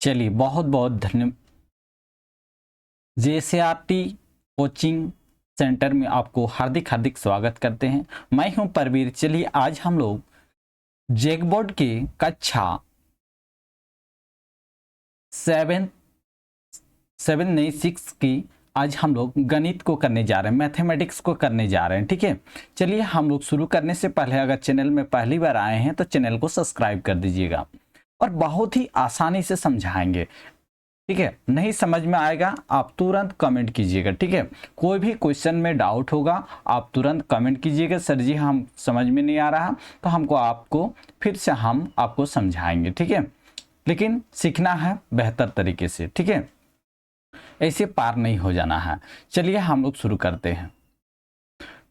चलिए बहुत बहुत धन्यवाद। जेसीईआरटी कोचिंग सेंटर में आपको हार्दिक हार्दिक स्वागत करते हैं। मैं हूं परवीर। चलिए आज हम लोग जैकबोर्ड के कक्षा 6 की आज हम लोग गणित को करने जा रहे हैं, मैथमेटिक्स को करने जा रहे हैं। ठीक है, चलिए हम लोग शुरू करने से पहले अगर चैनल में पहली बार आए हैं तो चैनल को सब्सक्राइब कर दीजिएगा और बहुत ही आसानी से समझाएंगे। ठीक है, नहीं समझ में आएगा आप तुरंत कमेंट कीजिएगा। ठीक है, कोई भी क्वेश्चन में डाउट होगा आप तुरंत कमेंट कीजिएगा, सर जी हम समझ में नहीं आ रहा, तो आपको फिर से हम आपको समझाएंगे। ठीक है, लेकिन सीखना है बेहतर तरीके से। ठीक है, ऐसे पार नहीं हो जाना है। चलिए हम लोग शुरू करते हैं।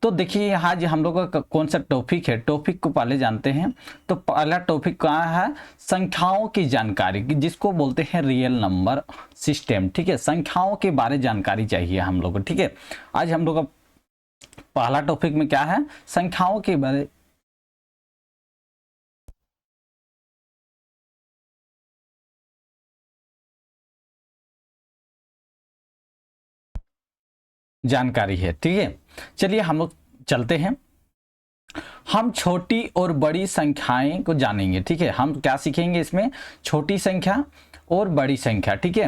तो देखिए यहाँ जो हम लोग का कौन सा टॉपिक है, टॉपिक को पहले जानते हैं। तो पहला टॉपिक कहाँ है, संख्याओं की जानकारी, जिसको बोलते हैं रियल नंबर सिस्टम। ठीक है, संख्याओं के बारे जानकारी चाहिए हम लोग को। ठीक है, आज हम लोग का पहला टॉपिक में क्या है, संख्याओं के बारे जानकारी है। ठीक है, चलिए हम लोग चलते हैं। हम छोटी और बड़ी संख्याएं को जानेंगे। ठीक है, हम क्या सीखेंगे इसमें, छोटी संख्या और बड़ी संख्या। ठीक है,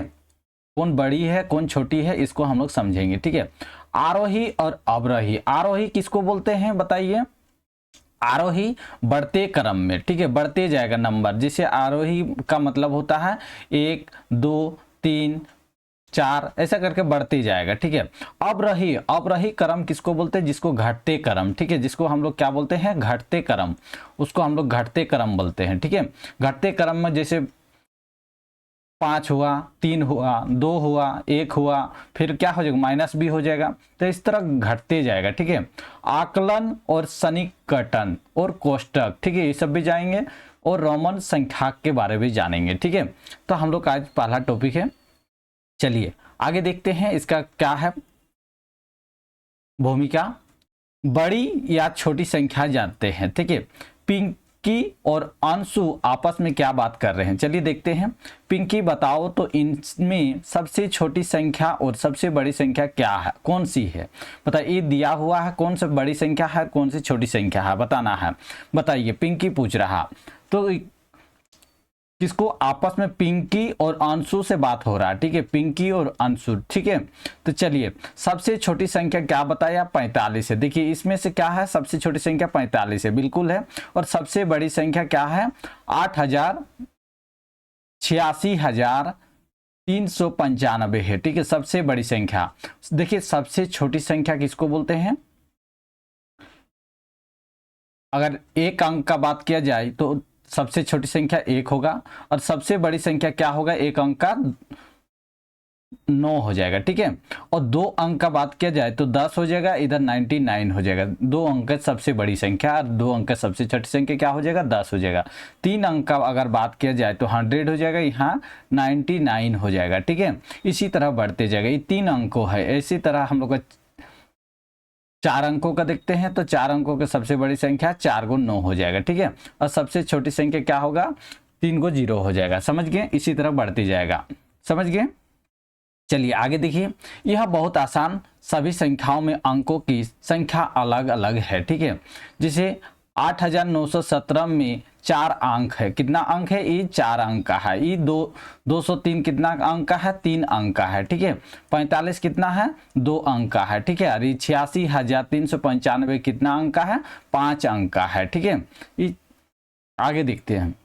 कौन बड़ी है कौन छोटी है इसको हम लोग समझेंगे। ठीक है, आरोही और अवरोही। आरोही किसको बोलते हैं बताइए, आरोही बढ़ते क्रम में। ठीक है, बढ़ते जाएगा नंबर, जिसे आरोही का मतलब होता है 1 2 3 4 ऐसा करके बढ़ते जाएगा। ठीक है, अवरोही क्रम किसको बोलते हैं, जिसको घटते क्रम। ठीक है, जिसको हम लोग क्या बोलते हैं, घटते क्रम, उसको हम लोग घटते क्रम बोलते हैं। ठीक है, घटते क्रम में जैसे 5 हुआ, 3 हुआ, 2 हुआ, 1 हुआ, फिर क्या हो जाएगा, माइनस भी हो जाएगा। तो इस तरह घटते जाएगा। ठीक है, आकलन और सन्निकटन और कोष्टक, ठीक है, ये सब भी जाएंगे और रोमन संख्या के बारे में जानेंगे। ठीक है, तो हम लोग का आज पहला टॉपिक है। चलिए आगे देखते हैं, इसका क्या है भूमिका। बड़ी या छोटी संख्या जानते हैं। ठीक है, पिंकी और अंशु आपस में क्या बात कर रहे हैं, चलिए देखते हैं। पिंकी बताओ तो इनमें सबसे छोटी संख्या और सबसे बड़ी संख्या क्या है, कौन सी है बताइए। दिया हुआ है कौन सी बड़ी संख्या है कौन सी छोटी संख्या है, बताना है। बताइए, पिंकी पूछ रहा। तो किसको, आपस में पिंकी और अंशु से बात हो रहा है। ठीक है, पिंकी और अंशु। ठीक है, तो चलिए सबसे छोटी संख्या क्या बताया, 45 है। देखिए इसमें से क्या है, सबसे छोटी संख्या 45 है, बिल्कुल है। और सबसे बड़ी संख्या क्या है, 8,86,395 है। ठीक है, सबसे बड़ी संख्या। देखिए सबसे छोटी संख्या किसको बोलते हैं, अगर एक अंक का बात किया जाए तो सबसे छोटी संख्या 1 होगा और सबसे बड़ी संख्या क्या होगा, एक अंक का 9 हो जाएगा। ठीक है, और 2 अंक का बात किया जाए तो 10 हो जाएगा, इधर 99 हो जाएगा। 2 अंक का सबसे बड़ी संख्या और 2 अंक का सबसे छोटी संख्या क्या हो जाएगा, 10 हो जाएगा। 3 अंक का अगर बात किया जाए तो 100 हो जाएगा, यहाँ 99 हो जाएगा। ठीक है, इसी तरह बढ़ते जाएगा। ये 3 अंकों है। इसी तरह हम लोग का 4 अंकों का देखते हैं, तो 4 अंकों की सबसे बड़ी संख्या 4 गुण 9 हो जाएगा। ठीक है, और सबसे छोटी संख्या क्या होगा, 3 को 0 हो जाएगा। समझ गए, इसी तरह बढ़ती जाएगा। समझ गए, चलिए आगे देखिए। यह बहुत आसान, सभी संख्याओं में अंकों की संख्या अलग अलग है। ठीक है, जैसे 8,917 में 4 अंक है। कितना अंक है, ये 4 अंक का है। ये 203 कितना अंक का है, 3 अंक का है। ठीक है, 45 कितना है, 2 अंक का है। ठीक है, और ये 86,395 कितना अंक का है, 5 अंक का है। ठीक है, ये आगे देखते हैं।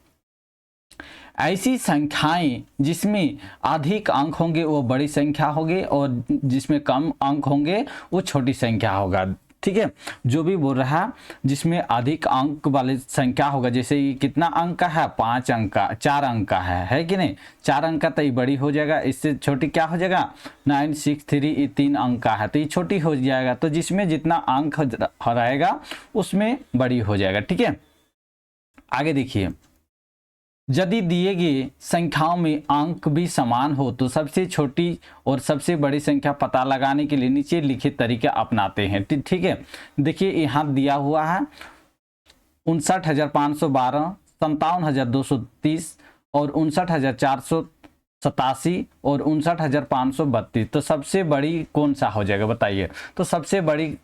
ऐसी संख्याएं जिसमें अधिक अंक होंगे वो बड़ी संख्या होगी और जिसमें कम अंक होंगे वो छोटी संख्या होगा। ठीक है, जो भी बोल रहा है जिसमें अधिक अंक वाली संख्या होगा, जैसे ये कितना अंक का है, 5 अंक का, 4 अंक का है कि नहीं, 4 अंक का तो ये बड़ी हो जाएगा। इससे छोटी क्या हो जाएगा, 963, ये 3 अंक का है तो ये छोटी हो जाएगा। तो जिसमें जितना अंक रहेगा उसमें बड़ी हो जाएगा। ठीक है, आगे देखिए। यदि दिए गए संख्याओं में अंक भी समान हो तो सबसे छोटी और सबसे बड़ी संख्या पता लगाने के लिए नीचे लिखित तरीका अपनाते हैं। ठीक है, देखिए यहाँ दिया हुआ है 59,512, 57,230 और 59,400 87 और 59,532, तो सबसे बड़ी कौन सा हो जाएगा बताइए। तो सबसे बड़ी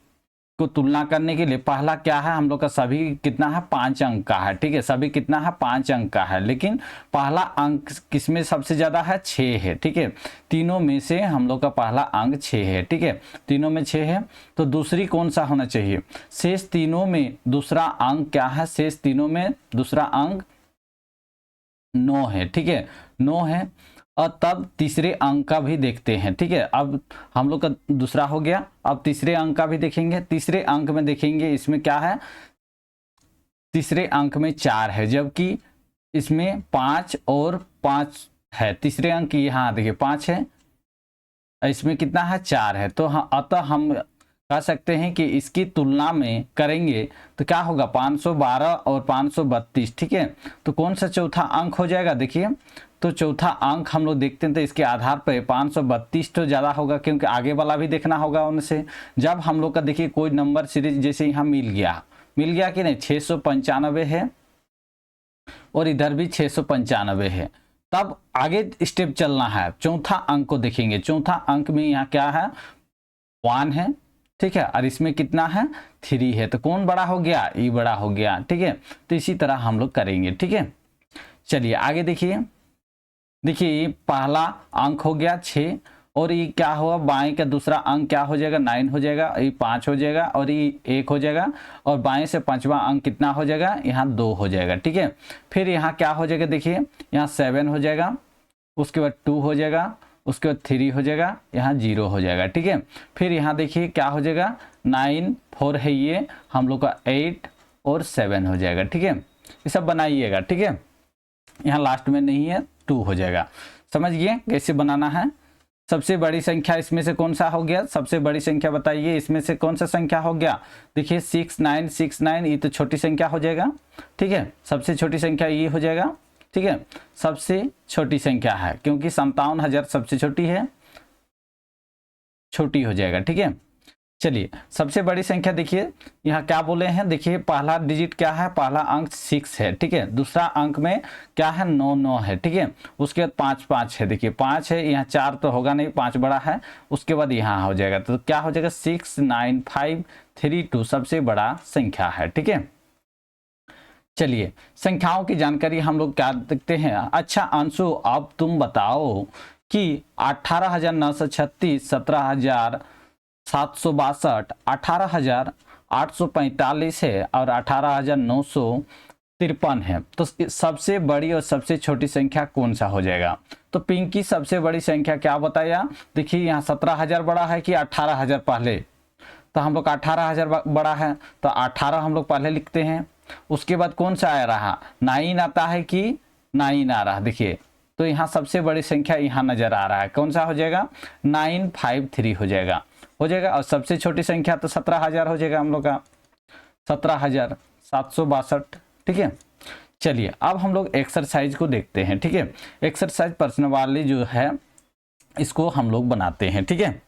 को तुलना करने के लिए पहला क्या है, हम लोग का सभी कितना है, 5 अंक का है, ठीक है, सभी कितना है, 5 अंक का है, लेकिन पहला अंक किसमें सबसे ज्यादा है, 6 है, ठीक है, तीनों में से हम लोग का पहला अंक 6 है, ठीक है, तीनों में 6 है। तो दूसरी कौन सा होना चाहिए, शेष तीनों में दूसरा अंक क्या है, शेष तीनों में दूसरा अंक 9 है, ठीक है, 9 है। और तब तीसरे अंक का भी देखते हैं, ठीक है, अब हम लोग का दूसरा हो गया, अब तीसरे अंक का भी देखेंगे। तीसरे अंक में देखेंगे इसमें क्या है, तीसरे अंक में 4 है, जबकि इसमें 5 और 5 है। तीसरे अंक की यहाँ देखिए 5 है, इसमें कितना है, 4 है। तो हाँ, अतः हम कह सकते हैं कि इसकी तुलना में करेंगे तो क्या होगा, 512 और 532, ठीक है। तो कौन सा चौथा अंक हो जाएगा, देखिए, तो चौथा अंक हम लोग देखते हैं तो इसके आधार पर 532 तो ज़्यादा होगा, क्योंकि आगे वाला भी देखना होगा उनसे। जब हम लोग का देखिए कोई नंबर सीरीज जैसे यहाँ मिल गया कि नहीं, 695 है और इधर भी 695 है, तब आगे स्टेप चलना है, चौथा अंक को देखेंगे। चौथा अंक में यहाँ क्या है, 1 है, ठीक है, और इसमें कितना है, 3 है, तो कौन बड़ा हो गया, ई बड़ा हो गया, ठीक है। तो इसी तरह हम लोग करेंगे, ठीक है। चलिए आगे देखिए, देखिए पहला अंक हो गया 6, और ये क्या हुआ, बाएं का दूसरा अंक क्या हो जाएगा, 9 हो जाएगा, ये 5 हो जाएगा और ये 1 हो जाएगा, और बाएं से पांचवा अंक कितना हो जाएगा, यहाँ 2 हो जाएगा, ठीक है। फिर यहाँ क्या हो जाएगा, देखिए यहाँ 7 हो जाएगा, उसके बाद 2 हो जाएगा, उसके बाद 3 हो जाएगा, यहाँ 0 हो जाएगा, ठीक है। फिर यहाँ देखिए क्या हो जाएगा, 9 4 है, ये हम लोग का 8 और 7 हो जाएगा, ठीक है। ये सब बनाइएगा, ठीक है, यहाँ लास्ट में नहीं है, 2 हो जाएगा। समझ गए कैसे बनाना है। सबसे बड़ी संख्या इसमें से कौन सा हो गया, सबसे बड़ी संख्या बताइए, इसमें से कौन सा संख्या हो गया, देखिए 6969, ये तो छोटी संख्या हो जाएगा, ठीक है, सबसे छोटी संख्या ये हो जाएगा, ठीक है, सबसे छोटी संख्या है, क्योंकि 57,000 सबसे छोटी है, छोटी हो जाएगा, ठीक है। चलिए सबसे बड़ी संख्या देखिए यहाँ क्या बोले हैं, देखिए पहला डिजिट क्या है, पहला अंक 6 है, ठीक है, दूसरा अंक में क्या है, 9 है, ठीक है, उसके बाद 5 है, देखिए 5 है, यहाँ 4 तो होगा नहीं, 5 बड़ा है, उसके बाद यहाँ हो जाएगा, तो क्या हो जाएगा, 69532 सबसे बड़ा संख्या है, ठीक है। चलिए संख्याओं की जानकारी हम लोग क्या देखते हैं। अच्छा अंशु, अब तुम बताओ कि 18,936, 17,762, 18,845 है और 18,953 है, तो सबसे बड़ी और सबसे छोटी संख्या कौन सा हो जाएगा। तो पिंकी सबसे बड़ी संख्या क्या बताया, देखिए यहाँ 17,000 बड़ा है कि 18,000 पहले, तो हम लोग 18,000 बड़ा है, तो 18 हम लोग पहले लिखते हैं। उसके बाद कौन सा आ रहा, 9 आता है कि 9 आ रहा, देखिए तो यहाँ सबसे बड़ी संख्या यहाँ नजर आ रहा है, कौन सा हो जाएगा, 953 हो जाएगा, और सबसे छोटी संख्या तो 17,000 हो जाएगा हम लोग का, 17,762, ठीक है। चलिए अब हम लोग एक्सरसाइज को देखते हैं, ठीक है, एक्सरसाइज प्रश्न वाली जो है इसको हम लोग बनाते हैं, ठीक है।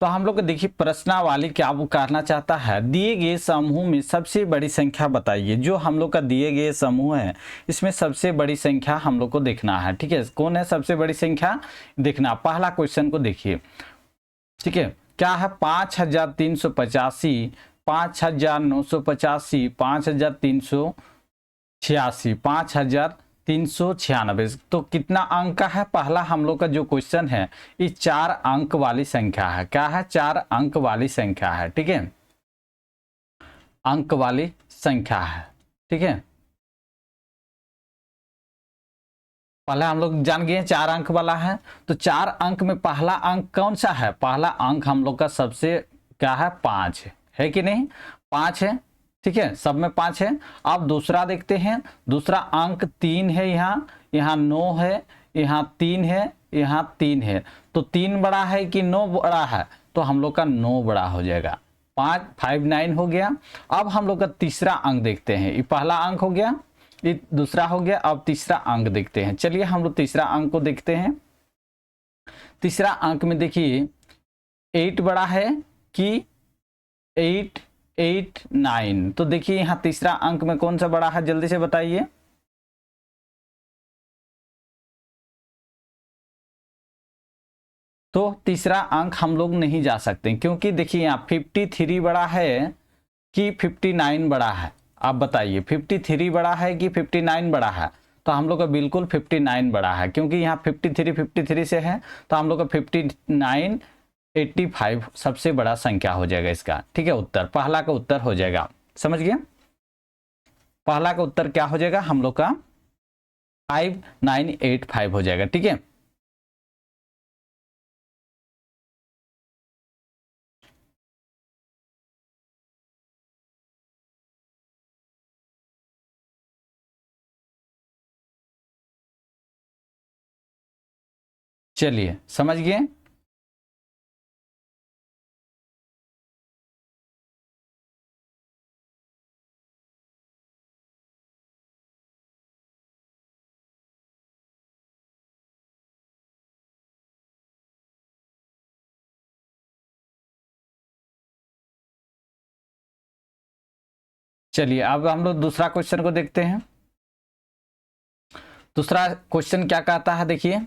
तो हम लोग देखिए प्रश्नावली क्या वो करना चाहता है, दिए गए समूह में सबसे बड़ी संख्या बताइए। जो हम लोग का दिए गए समूह है इसमें सबसे बड़ी संख्या हम लोग को देखना है, ठीक है, कौन है सबसे बड़ी संख्या देखना। पहला क्वेश्चन को देखिए, ठीक है, क्या है, 5,385, 5,985, 5,386, 5,396, तो कितना अंक का है। पहला हम लोग का जो क्वेश्चन है ये 4 अंक वाली संख्या है, क्या है, 4 अंक वाली संख्या है, ठीक है, अंक वाली संख्या है, ठीक है। पहले हम लोग जान गए 4 अंक वाला है, तो 4 अंक में पहला अंक कौन सा है, पहला अंक हम लोग का सबसे क्या है, 5 है कि नहीं, 5 है, ठीक है, सब में 5 है। अब दूसरा देखते हैं, दूसरा अंक 3 है, यहाँ 9 है, यहाँ 3 है, यहाँ 3 है, तो 3 बड़ा है कि 9 बड़ा है, तो हम लोग का 9 बड़ा हो जाएगा, 559 हो गया। अब हम लोग का तीसरा अंक देखते हैं, ये पहला अंक हो गया, ये दूसरा हो गया, अब तीसरा अंक देखते हैं। चलिए हम लोग तीसरा अंक को देखते हैं। तीसरा अंक में देखिए 8 बड़ा है कि 8 89। तो देखिए यहाँ तीसरा अंक में कौन सा बड़ा है, जल्दी से बताइए। तो तीसरा अंक हम लोग नहीं जा सकते, क्योंकि देखिए यहाँ 53 बड़ा है कि 59 बड़ा है। आप बताइए 53 बड़ा है कि 59 बड़ा है। तो हम लोग का बिल्कुल 59 बड़ा है, क्योंकि यहाँ 53 से है, तो हम लोग का 59 85 सबसे बड़ा संख्या हो जाएगा इसका। ठीक है, उत्तर पहला का उत्तर हो जाएगा। समझ गए, पहला का उत्तर क्या हो जाएगा हम लोग का 5985 हो जाएगा। ठीक है, चलिए समझ गए। चलिए अब हम लोग दूसरा क्वेश्चन को देखते हैं। दूसरा क्वेश्चन क्या कहता है, देखिए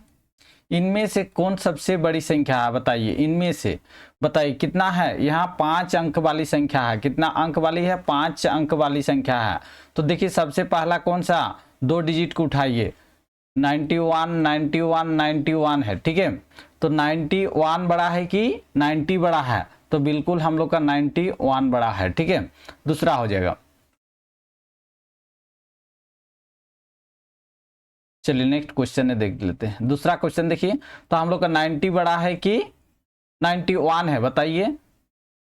इनमें से कौन सबसे बड़ी संख्या है, बताइए। इनमें से बताइए कितना है, यहाँ 5 अंक वाली संख्या है। कितना अंक वाली है, 5 अंक वाली संख्या है। तो देखिए सबसे पहला कौन सा, 2 डिजिट को उठाइए, 91 91 91 है। ठीक है, तो 91 बड़ा है कि 90 बड़ा है, तो बिल्कुल हम लोग का 91 बड़ा है। ठीक है, दूसरा हो जाएगा। चलिए नेक्स्ट क्वेश्चन है देख लेते हैं। दूसरा क्वेश्चन देखिए, तो हम लोग का 90 बड़ा है कि 91 है, बताइए।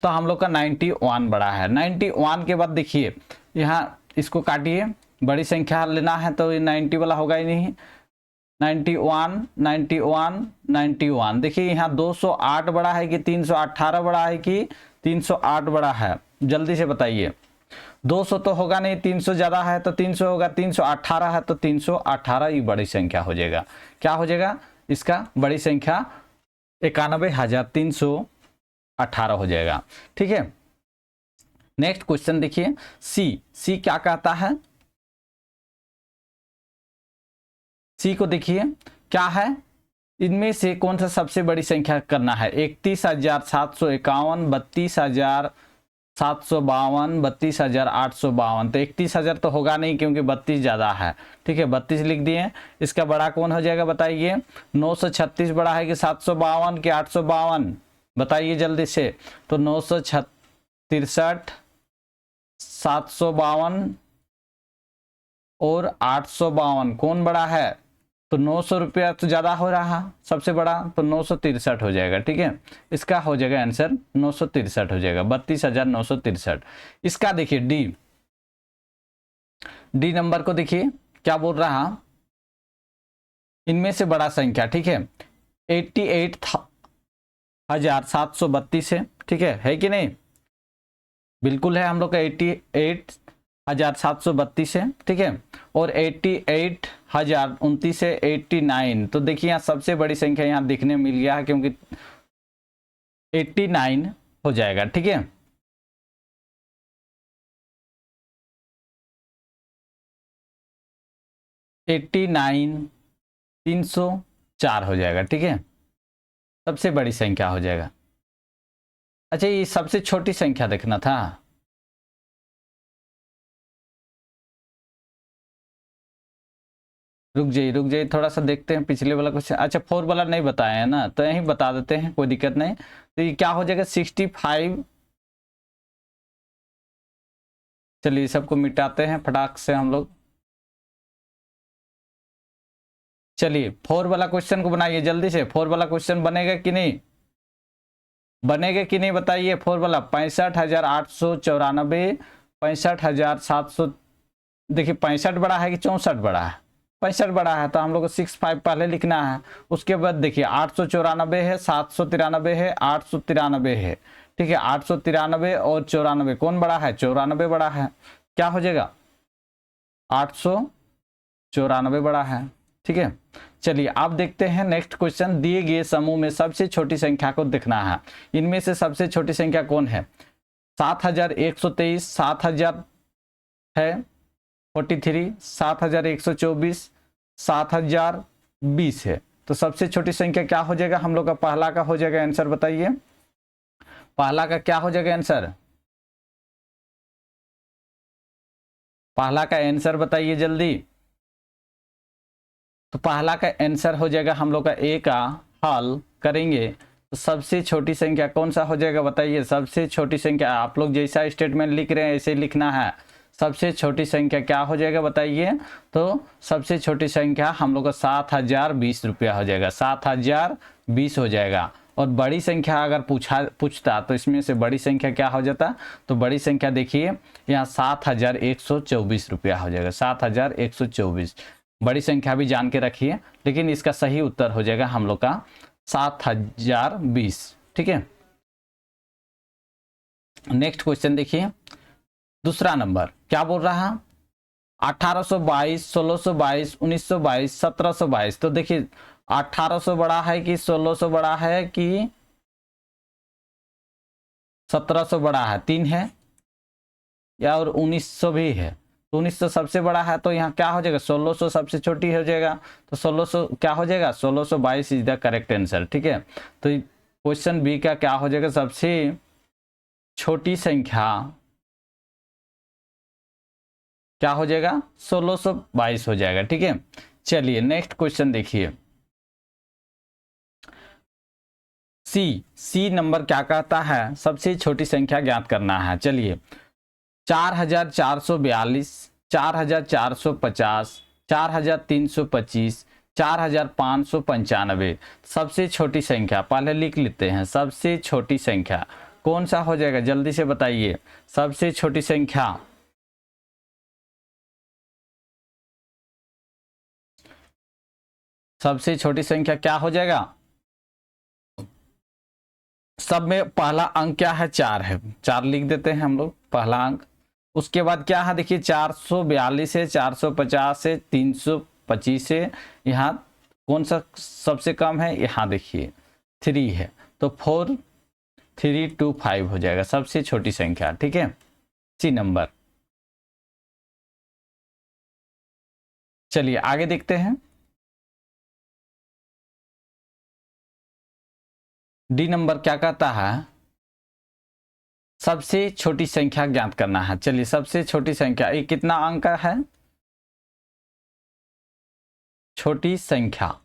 तो हम लोग का 91 बड़ा है। 91 के बाद देखिए यहाँ इसको काटिए, बड़ी संख्या लेना है तो ये 90 वाला होगा ही नहीं। 91 91 91, देखिए यहाँ 208 बड़ा है कि 318 बड़ा है कि 308 बड़ा है, जल्दी से बताइए। 200 तो होगा नहीं, 300 ज़्यादा है तो 300 होगा, 318 है तो 318 ही बड़ी संख्या हो जाएगा। क्या हो जाएगा इसका बड़ी संख्या, 91,318 हो जाएगा। ठीक है, नेक्स्ट क्वेश्चन देखिए, सी क्या कहता है। सी को देखिए क्या है, इनमें से कौन सा सबसे बड़ी संख्या करना है। 31,751, 32,752, 32,852। तो 31,000 तो होगा नहीं क्योंकि 32 ज़्यादा है। ठीक है, 32 लिख दिए। इसका बड़ा कौन हो जाएगा बताइए। 936 बड़ा है कि 752 कि 852, बताइए जल्दी से। तो 963, 752 और 852 कौन बड़ा है। तो 900 रुपया तो ज़्यादा हो रहा है, सबसे बड़ा, तो 963 हो जाएगा। ठीक है, इसका हो जाएगा आंसर 963 हो जाएगा, 32,963। इसका देखिए डी नंबर को देखिए क्या बोल रहा, इनमें से बड़ा संख्या। ठीक है, 88,732 है। ठीक है कि नहीं, बिल्कुल है, हम लोग का 88,732 है। ठीक है, और 88,029 है, 89। तो देखिए यहाँ सबसे बड़ी संख्या यहाँ दिखने मिल गया है, क्योंकि 89 हो जाएगा। ठीक है, एट्टी नाइन 304 हो जाएगा। ठीक है, सबसे बड़ी संख्या हो जाएगा। अच्छा ये सबसे छोटी संख्या देखना था। रुक जाइए थोड़ा सा देखते हैं पिछले वाला क्वेश्चन। अच्छा 4 वाला नहीं बताए हैं ना, तो यहीं बता देते हैं, कोई दिक्कत नहीं। तो ये क्या हो जाएगा 65। चलिए सबको मिटाते हैं फटाक से हम लोग। चलिए 4 वाला क्वेश्चन को बनाइए जल्दी से। 4 वाला क्वेश्चन बनेगा कि नहीं, बनेगा कि नहीं बताइए। 4 वाला 65,894, 65,700। देखिए 65 बड़ा है कि 64 बड़ा है, 65 बड़ा है, तो हम लोग को 65 पहले लिखना है। उसके बाद देखिए 894 है, 793 है, 893 है। ठीक है, 893 और 94 कौन बड़ा है, 94 बड़ा है। क्या हो जाएगा 894 बड़ा है। ठीक है, चलिए आप देखते हैं नेक्स्ट क्वेश्चन। दिए गए समूह में सबसे छोटी संख्या को देखना है। इनमें से सबसे छोटी संख्या कौन है। 7123, 7000 है 43, 7124, 7020 है। तो सबसे छोटी संख्या क्या हो जाएगा हम लोग का? पहला का हो जाएगा आंसर, बताइए पहला का क्या हो जाएगा आंसर? पहला का आंसर बताइए जल्दी। तो पहला का आंसर हो जाएगा हम लोग का ए का हल करेंगे तो सबसे छोटी संख्या कौन सा हो जाएगा बताइए? सबसे छोटी संख्या, आप लोग जैसा स्टेटमेंट लिख रहे हैं ऐसे लिखना है। सबसे छोटी संख्या क्या हो जाएगा बताइए? तो सबसे छोटी संख्या हम लोग का 7020 रुपया हो जाएगा, 7020 हो जाएगा। और बड़ी संख्या अगर पूछता तो इसमें से बड़ी संख्या क्या हो जाता? तो बड़ी संख्या देखिए यहाँ 7124 रुपया हो जाएगा, 7124। बड़ी संख्या भी जान के रखिए, लेकिन इसका सही उत्तर हो जाएगा हम लोग का 7020। ठीक है, नेक्स्ट क्वेश्चन देखिए, दूसरा नंबर क्या बोल रहा है? 1822, 1622, 1922, 1722। तो देखिए 1800 बड़ा है कि 1600 बड़ा है कि 1700 बड़ा है? 3 है, या और 1900 भी है। तो 1900 सबसे बड़ा है, तो यहाँ क्या हो जाएगा? 1600 सबसे छोटी हो जाएगा, तो 1600 क्या हो जाएगा? 1622 इज द करेक्ट आंसर। ठीक है, तो क्वेश्चन बी का क्या हो जाएगा? सबसे छोटी संख्या क्या हो जाएगा? 1622 हो जाएगा। ठीक है, चलिए नेक्स्ट क्वेश्चन देखिए, सी नंबर क्या कहता है? सबसे छोटी संख्या ज्ञात करना है। चलिए 4442, 4450, 4325, 4595। सबसे छोटी संख्या पहले लिख लेते हैं। सबसे छोटी संख्या कौन सा हो जाएगा? जल्दी से बताइए। सबसे छोटी संख्या सबसे छोटी संख्या क्या हो जाएगा? सब में पहला अंक क्या है? 4 है, 4 लिख देते हैं हम लोग पहला अंक। उसके बाद क्या है देखिए 442 है, 450 है, 325 है। यहाँ कौन सा सबसे कम है? यहाँ देखिए 3 है, तो 4325 हो जाएगा सबसे छोटी संख्या। ठीक है, सी नंबर। चलिए आगे देखते हैं, डी नंबर क्या कहता है? सबसे छोटी संख्या ज्ञात करना है। चलिए सबसे छोटी संख्या ये कितना अंक का है? छोटी संख्या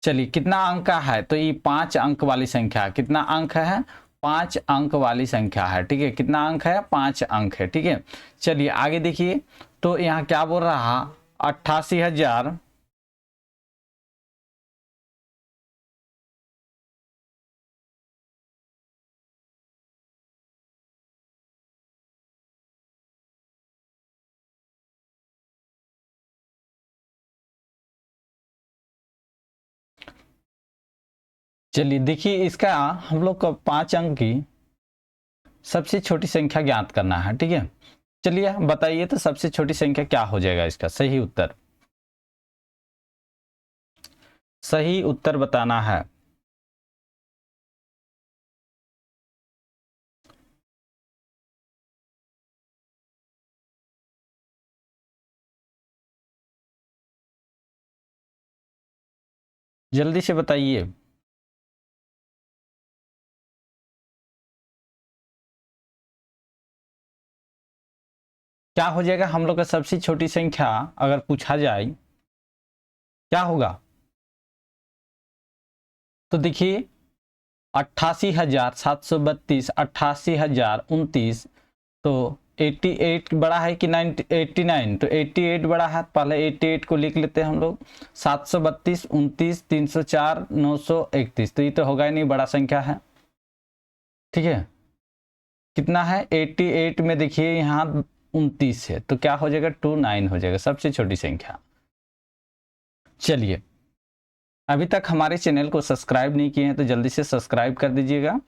चलिए कितना अंक का है? तो ये 5 अंक वाली संख्या। कितना अंक है? 5 अंक वाली संख्या है। ठीक है, कितना अंक है? 5 अंक है। ठीक है, चलिए आगे देखिए, तो यहाँ क्या बोल रहा? 88,000 चलिए देखिए इसका हम लोग को 5 अंक की सबसे छोटी संख्या ज्ञात करना है। ठीक है, चलिए बताइए तो सबसे छोटी संख्या क्या हो जाएगा? इसका सही उत्तर, सही उत्तर बताना है। जल्दी से बताइए। क्या हो जाएगा हम लोग का सबसे छोटी संख्या अगर पूछा जाए क्या होगा? तो देखिए 88,732, 88,029। तो 88 बड़ा है कि 89? तो 88 बड़ा है, पहले 88 को लिख लेते हैं हम लोग। 732, 29, 304, 931। तो ये तो होगा ही नहीं, बड़ा संख्या है। ठीक है, कितना है? 88 में देखिए यहाँ 29 है, तो क्या हो जाएगा? 29 हो जाएगा सबसे छोटी संख्या। चलिए अभी तक हमारे चैनल को सब्सक्राइब नहीं किए हैं तो जल्दी से सब्सक्राइब कर दीजिएगा।